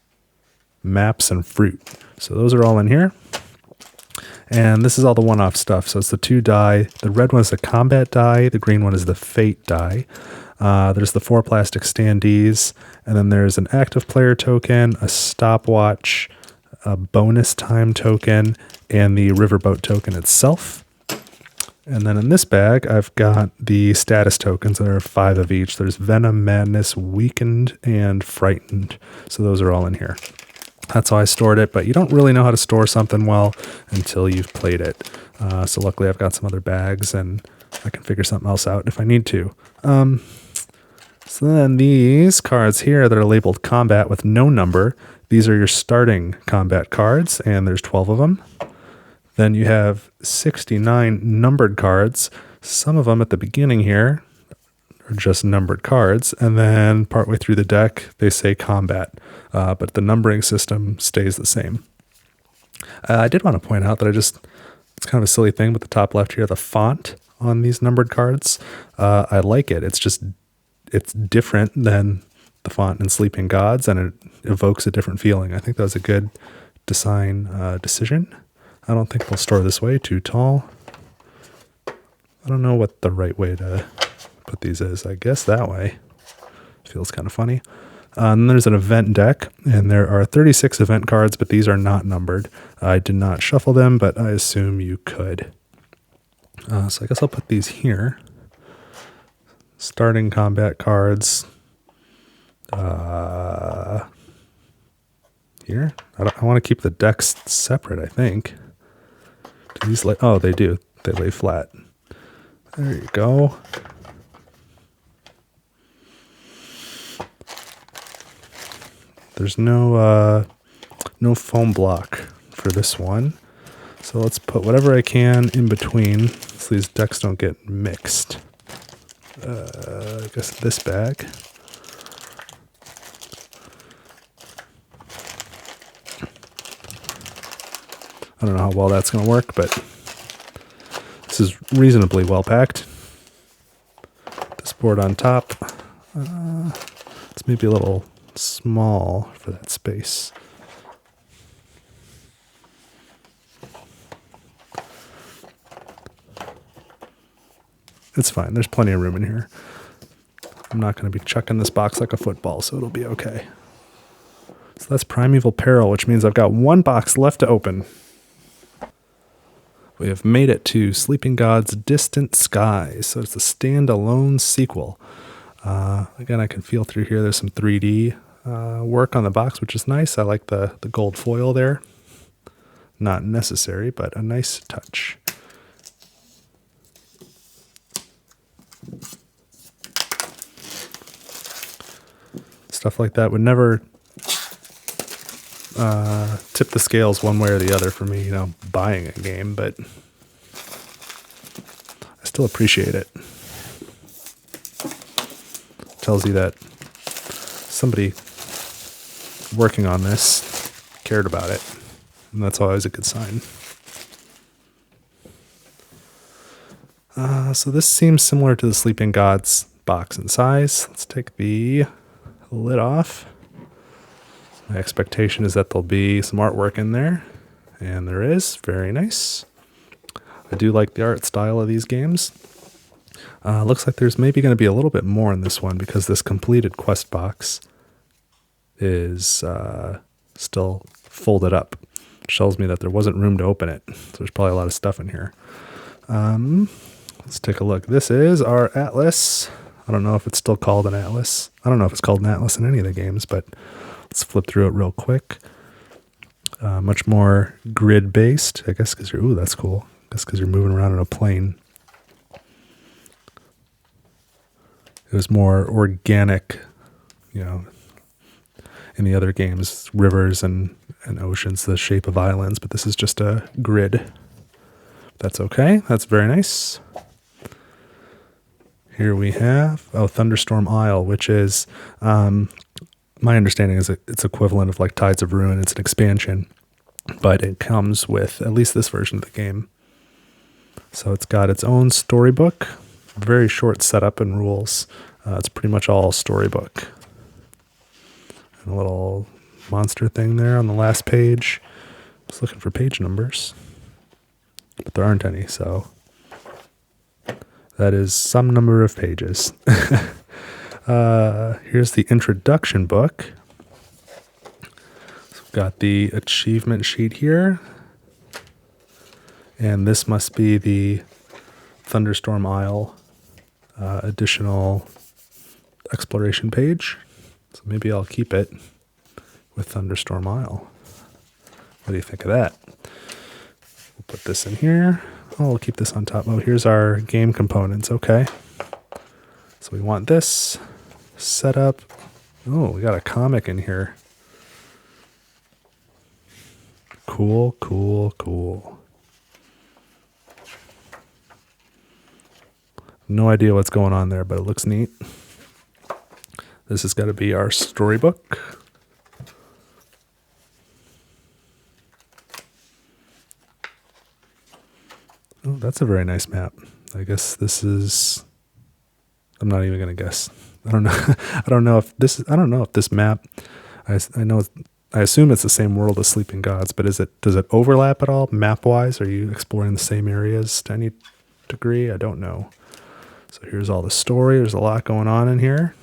maps, and fruit. So those are all in here. And this is all the one-off stuff. So it's the 2 die. The red one is the combat die. The green one is the fate die. There's the 4 plastic standees. And then there's an active player token, a stopwatch, a bonus time token, and the riverboat token itself. And then in this bag, I've got the status tokens. There are 5 of each. There's Venom, Madness, Weakened, and Frightened. So those are all in here. That's how I stored it, but you don't really know how to store something well until you've played it. So luckily I've got some other bags, and I can figure something else out if I need to. So then these cards here that are labeled combat with no number, these are your starting combat cards, and there's 12 of them. Then you have 69 numbered cards. Some of them at the beginning here are just numbered cards, and then partway through the deck they say combat, but the numbering system stays the same. I did want to point out that it's kind of a silly thing, but the top left here, the font on these numbered cards. I like it. It's different than the font in Sleeping Gods, and it evokes a different feeling. I think that was a good design decision. I don't think they'll store this way, too tall. I don't know what the right way to put these is. I guess that way. Feels kind of funny. And there's an event deck, and there are 36 event cards, but these are not numbered. I did not shuffle them, but I assume you could. So I guess I'll put these here. Starting combat cards. Here. I want to keep the decks separate, I think. Do these lay? Oh, they do. They lay flat. There you go. There's no foam block for this one. So let's put whatever I can in between so these decks don't get mixed. I guess this bag. I don't know how well that's going to work, but this is reasonably well packed. This board on top. It's maybe a little small for that space. It's fine. There's plenty of room in here. I'm not going to be chucking this box like a football, so it'll be okay. So that's Primeval Peril, which means I've got one box left to open. We have made it to Sleeping Gods Distant Skies, so it's a standalone sequel. Again, I can feel through here there's some 3D work on the box, which is nice. I like the gold foil there. Not necessary, but a nice touch. Stuff like that would never tip the scales one way or the other for me, buying a game, but I still appreciate it. Tells you that somebody working on this cared about it, and that's always a good sign. So this seems similar to the Sleeping Gods box in size. Let's take the lid off. My expectation is that there'll be some artwork in there, and there is. Very nice. I do like the art style of these games. Looks like there's maybe going to be a little bit more in this one because this completed quest box is still folded up. Which tells me that there wasn't room to open it. So there's probably a lot of stuff in here. Let's take a look. This is our atlas. I don't know if it's still called an atlas. I don't know if it's called an atlas in any of the games, but let's flip through it real quick. Much more grid-based, I guess, because ooh, that's cool. I guess because you're moving around in a plane. It was more organic, in the other games, rivers and oceans, the shape of islands, but this is just a grid. That's okay. That's very nice. Here we have, Thunderstorm Isle, which is, my understanding is it's equivalent of like Tides of Ruin. It's an expansion, but it comes with at least this version of the game. So it's got its own storybook, very short setup and rules. It's pretty much all storybook. And a little monster thing there on the last page. I was looking for page numbers, but there aren't any, so that is some number of pages. Here's the introduction book. So we've got the achievement sheet here. And this must be the Thunderstorm Isle additional exploration page. So maybe I'll keep it with Thunderstorm Isle. What do you think of that? We'll put this in here. Oh, we'll keep this on top. Oh, here's our game components. Okay. So we want this set up. Oh, we got a comic in here. Cool, cool, cool. No idea what's going on there, but it looks neat. This has got to be our storybook. Oh, that's a very nice map. I guess this is, I'm not even going to guess. I don't know. I don't know if this map, I know, I assume it's the same world as Sleeping Gods, but does it overlap at all map wise? Are you exploring the same areas to any degree? I don't know. So here's all the story. There's a lot going on in here.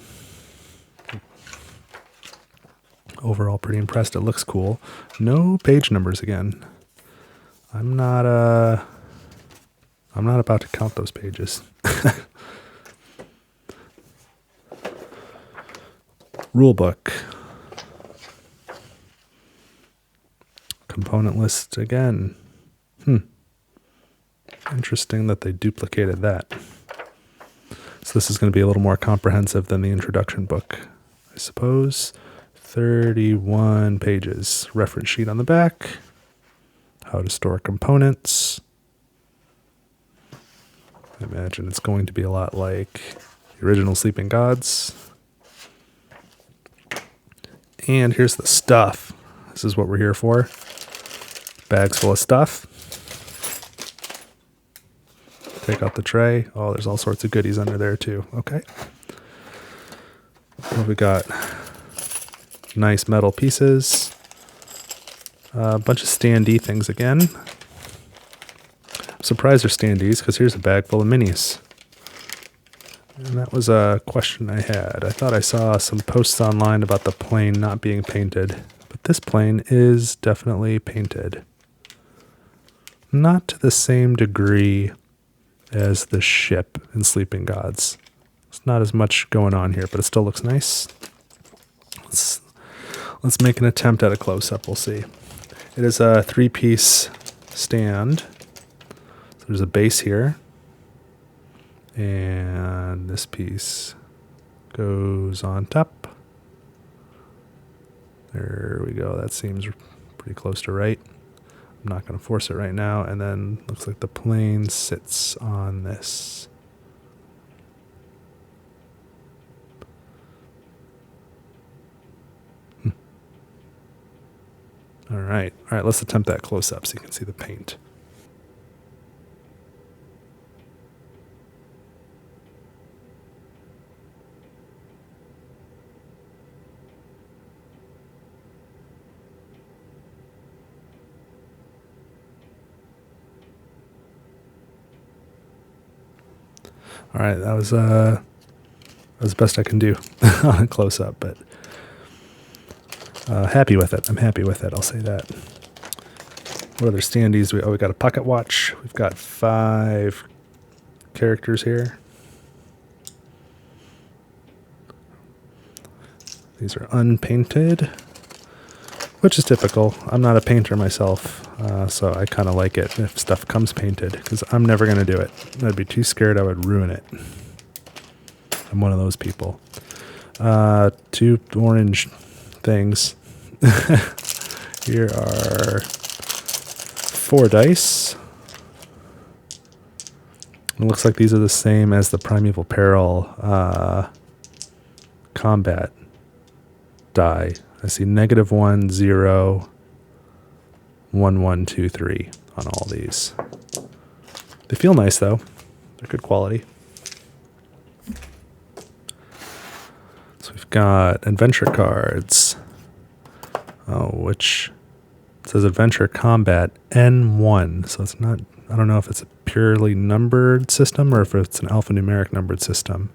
Overall, pretty impressed. It looks cool. No page numbers again. I'm not about to count those pages. Rulebook. Component list again. Interesting that they duplicated that. So this is going to be a little more comprehensive than the introduction book, I suppose. 31 pages. Reference sheet on the back. How to store components. I imagine it's going to be a lot like the original Sleeping Gods. And here's the stuff. This is what we're here for. Bags full of stuff. Take out the tray. Oh, there's all sorts of goodies under there too. Okay. What we got? Nice metal pieces. A bunch of standee things again. I'm surprised they're standees because here's a bag full of minis. And that was a question I had. I thought I saw some posts online about the plane not being painted, but this plane is definitely painted. Not to the same degree as the ship in Sleeping Gods. There's not as much going on here, but it still looks nice. Let's make an attempt at a close-up. We'll see. It is a 3-piece stand. So there's a base here. And this piece goes on top. There we go. That seems pretty close to right. I'm not going to force it right now. And then looks like the plane sits on this. All right. Let's attempt that close up so you can see the paint. All right, that was the best I can do on a close up, but happy with it. I'm happy with it. I'll say that. What other standees? We got a pocket watch. We've got 5 characters here. These are unpainted, which is typical. I'm not a painter myself, so I kind of like it if stuff comes painted, because I'm never going to do it. I'd be too scared I would ruin it. I'm one of those people. 2 orange things. Here are 4 dice. It looks like these are the same as the Primeval Peril combat die. I see -1, 0, 1, 1, 2, 3 on all these. They feel nice though. They're good quality. So we've got adventure cards. Oh, which says Adventure Combat N1. So it's not, I don't know if it's a purely numbered system or if it's an alphanumeric numbered system.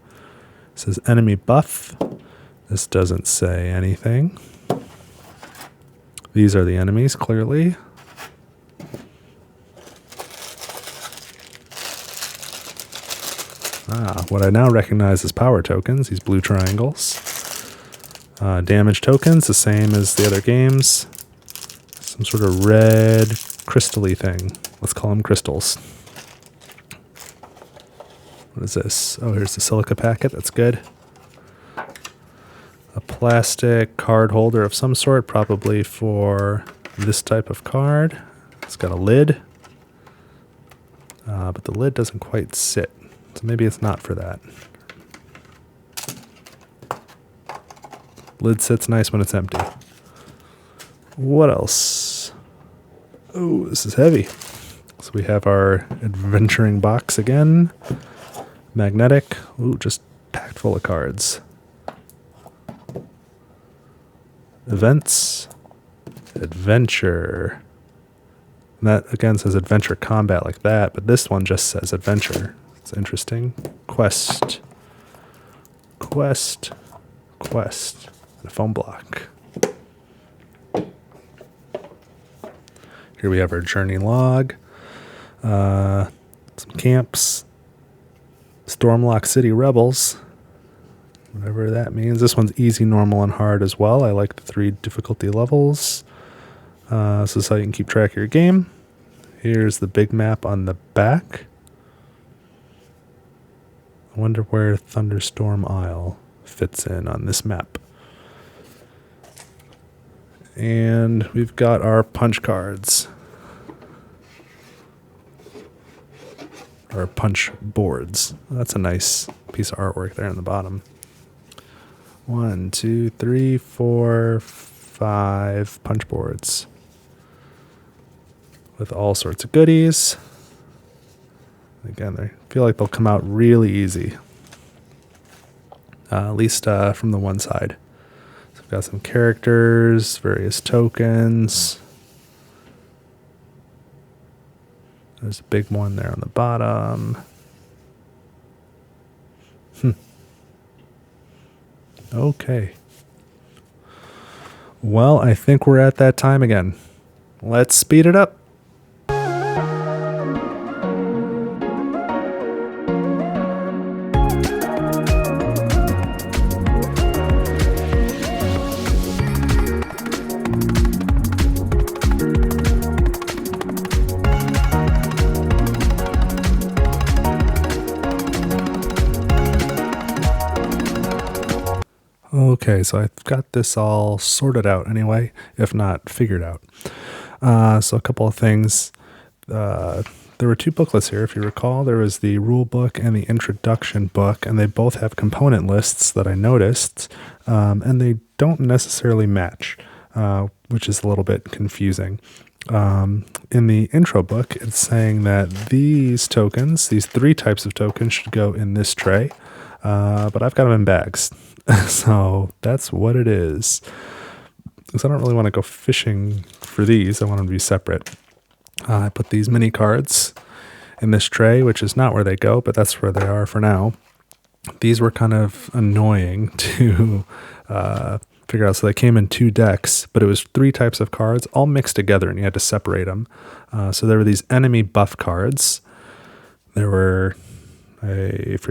It says enemy buff. This doesn't say anything. These are the enemies, clearly. What I now recognize as power tokens, these blue triangles. Damage tokens, the same as the other games. Some sort of red crystal-y thing. Let's call them crystals. What is this? Oh, here's the silica packet. That's good. A plastic card holder of some sort, probably for this type of card. It's got a lid. But the lid doesn't quite sit. So maybe it's not for that. Lid sits nice when it's empty. What else? Oh, this is heavy. So we have our adventuring box again. Magnetic. Ooh, just packed full of cards. Events. Adventure. And that again says adventure combat like that, but this one just says adventure. It's interesting. Quest. Quest. Quest. And a foam block. Here we have our journey log. Some camps. Stormlock City Rebels. Whatever that means. This one's easy, normal, and hard as well. I like the 3 difficulty levels. This is how you can keep track of your game. Here's the big map on the back. I wonder where Thunderstorm Isle fits in on this map. And we've got our punch cards. Or punch boards. That's a nice piece of artwork there in the bottom. 1, 2, 3, 4, 5 punch boards with all sorts of goodies. Again, I feel like they'll come out really easy, at least from the one side. So we've got some characters, various tokens. There's a big one there on the bottom. Okay. Well, I think we're at that time again. Let's speed it up. Okay, so I've got this all sorted out anyway, if not figured out. So a couple of things. There were 2 booklets here, if you recall. There was the rule book and the introduction book, and they both have component lists that I noticed, and they don't necessarily match, which is a little bit confusing. In the intro book, it's saying that these tokens, these 3 types of tokens, should go in this tray, but I've got them in bags. So that's what it is. Because I don't really want to go fishing for these. I want them to be separate. I put these mini cards in this tray, which is not where they go, but that's where they are for now. These were kind of annoying to figure out. So they came in 2 decks, but it was 3 types of cards all mixed together, and you had to separate them. So there were these enemy buff cards. There were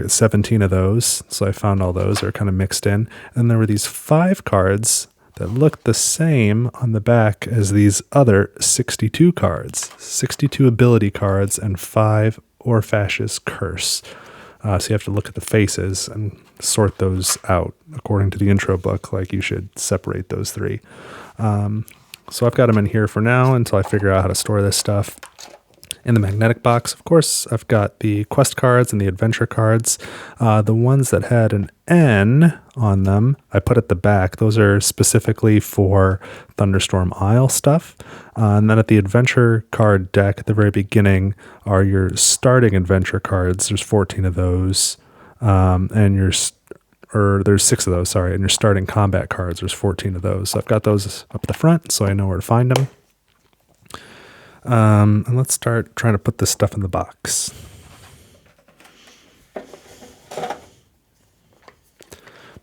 17 of those, so I found all those are kind of mixed in. And there were these 5 cards that looked the same on the back as these other 62 cards, 62 ability cards, and 5 Orphash's Curse. So you have to look at the faces and sort those out according to the intro book. Like, you should separate those 3. So I've got them in here for now until I figure out how to store this stuff. In the magnetic box, of course, I've got the quest cards and the adventure cards. The ones that had an N on them, I put at the back. Those are specifically for Thunderstorm Isle stuff. And then at the adventure card deck at the very beginning are your starting adventure cards. There's 14 of those. There's 6 of those, sorry. And your starting combat cards, there's 14 of those. So I've got those up at the front so I know where to find them. And let's start trying to put this stuff in the box.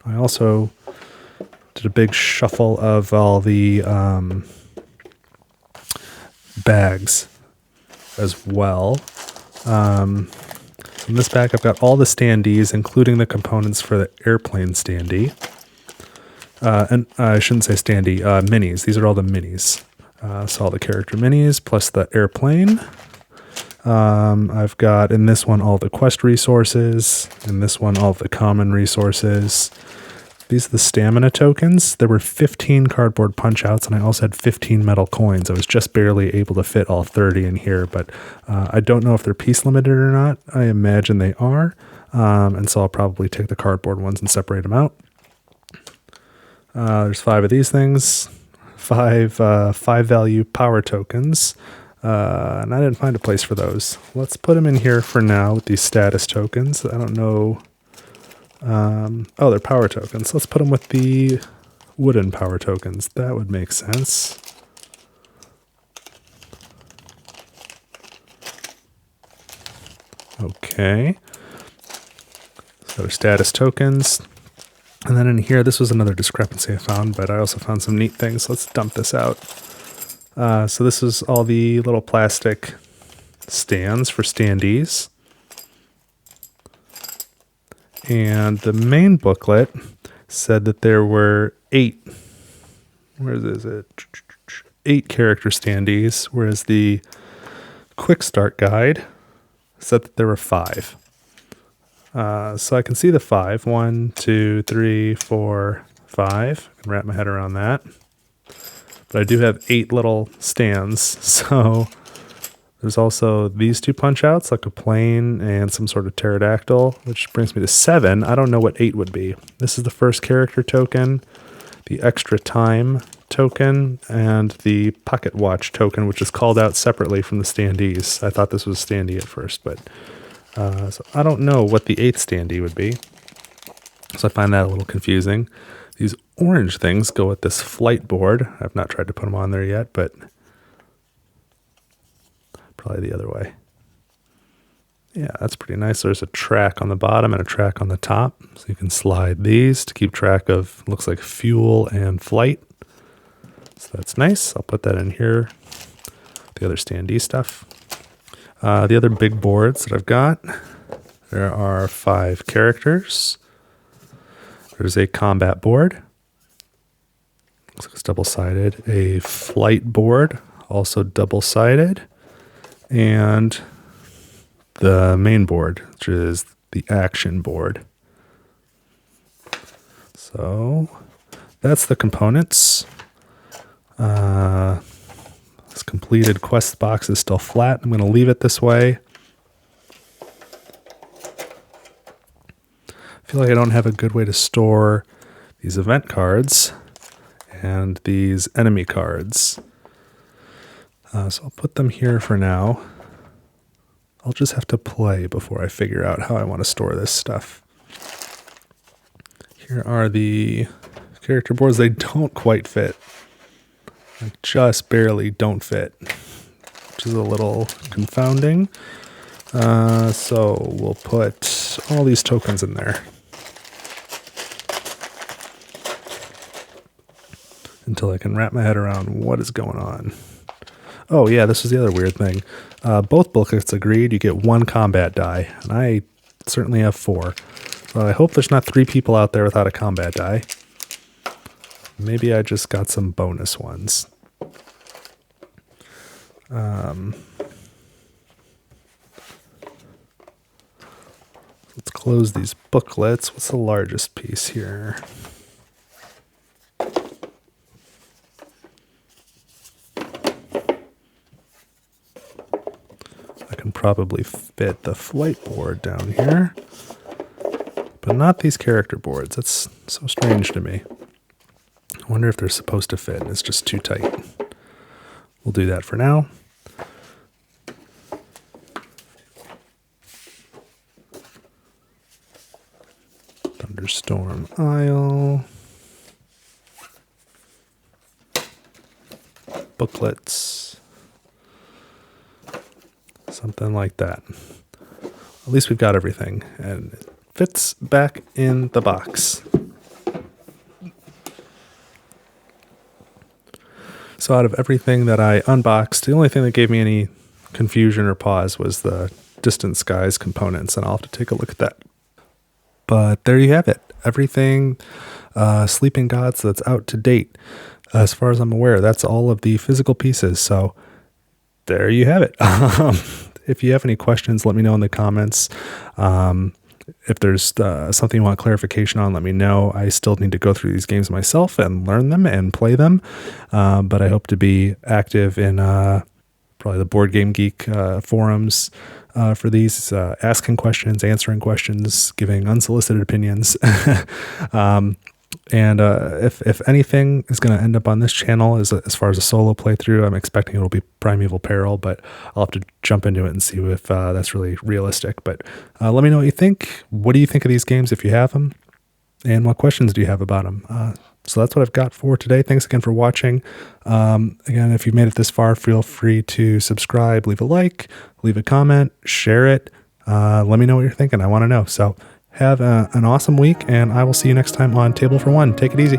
I also did a big shuffle of all the bags as well. In this bag, I've got all the standees, including the components for the airplane standee. And I shouldn't say standee, minis. These are all the minis. So all the character minis plus the airplane. I've got in this one all the quest resources. In this one all the common resources. These are the stamina tokens. There were 15 cardboard punch outs, and I also had 15 metal coins. I was just barely able to fit all 30 in here, but I don't know if they're piece limited or not. I imagine they are. And so I'll probably take the cardboard ones and separate them out. There's 5 of these things. 5 value power tokens. And I didn't find a place for those. Let's put them in here for now with these status tokens. I don't know. Oh, they're power tokens. Let's put them with the wooden power tokens. That would make sense. Okay. So status tokens. And then in here, this was another discrepancy I found, but I also found some neat things. Let's dump this out. So this is all the little plastic stands for standees. And the main booklet said that there were 8. Where is it? 8 character standees, whereas the quick start guide said that there were 5. So I can see the 5. 1, 2, 3, 4, 5. I can wrap my head around that. But I do have 8 little stands. So there's also these 2 punch outs, like a plane and some sort of pterodactyl, which brings me to 7. I don't know what 8 would be. This is the first character token, the extra time token, and the pocket watch token, which is called out separately from the standees. I thought this was a standee at first, but so I don't know what the 8th standee would be. So I find that a little confusing. These orange things go with this flight board. I've not tried to put them on there yet, but probably the other way. Yeah, that's pretty nice. There's a track on the bottom and a track on the top. So you can slide these to keep track of, looks like fuel and flight. So that's nice. I'll put that in here. The other standee stuff. The other big boards that I've got, there are 5 characters. There's a combat board. Looks like it's double-sided. A flight board, also double-sided. And the main board, which is the action board. So that's the components. This completed quest box is still flat. I'm going to leave it this way. I feel like I don't have a good way to store these event cards and these enemy cards. So I'll put them here for now. I'll just have to play before I figure out how I want to store this stuff. Here are the character boards. They don't quite fit. Like just barely don't fit, which is a little confounding. So we'll put all these tokens in there until I can wrap my head around what is going on. Oh yeah, this was the other weird thing. Both booklets agreed you get 1 combat die, and I certainly have 4. So I hope there's not 3 people out there without a combat die. Maybe I just got some bonus ones. Let's close these booklets. What's the largest piece here? I can probably fit the flight board down here, but not these character boards. That's so strange to me. I wonder if they're supposed to fit and it's just too tight. We'll do that for now. Thunderstorm Isle. Booklets. Something like that. At least we've got everything and it fits back in the box. So out of everything that I unboxed, the only thing that gave me any confusion or pause was the Distant Skies components, and I'll have to take a look at that. But there you have it. Everything Sleeping Gods that's out to date. As far as I'm aware, that's all of the physical pieces. So there you have it. If you have any questions, let me know in the comments. If there's something you want clarification on, let me know. I still need to go through these games myself and learn them and play them. But I hope to be active in probably the Board Game Geek forums for these, asking questions, answering questions, giving unsolicited opinions. And if anything is going to end up on this channel as far as a solo playthrough, I'm expecting it'll be Primeval Peril, but I'll have to jump into it and see if that's really realistic. But let me know what you think. What do you think of these games if you have them? And what questions do you have about them? So that's what I've got for today. Thanks again for watching. Again, if you've made it this far, feel free to subscribe, leave a like, leave a comment, share it. Let me know what you're thinking. I want to know. So have an awesome week, and I will see you next time on Table for One. Take it easy.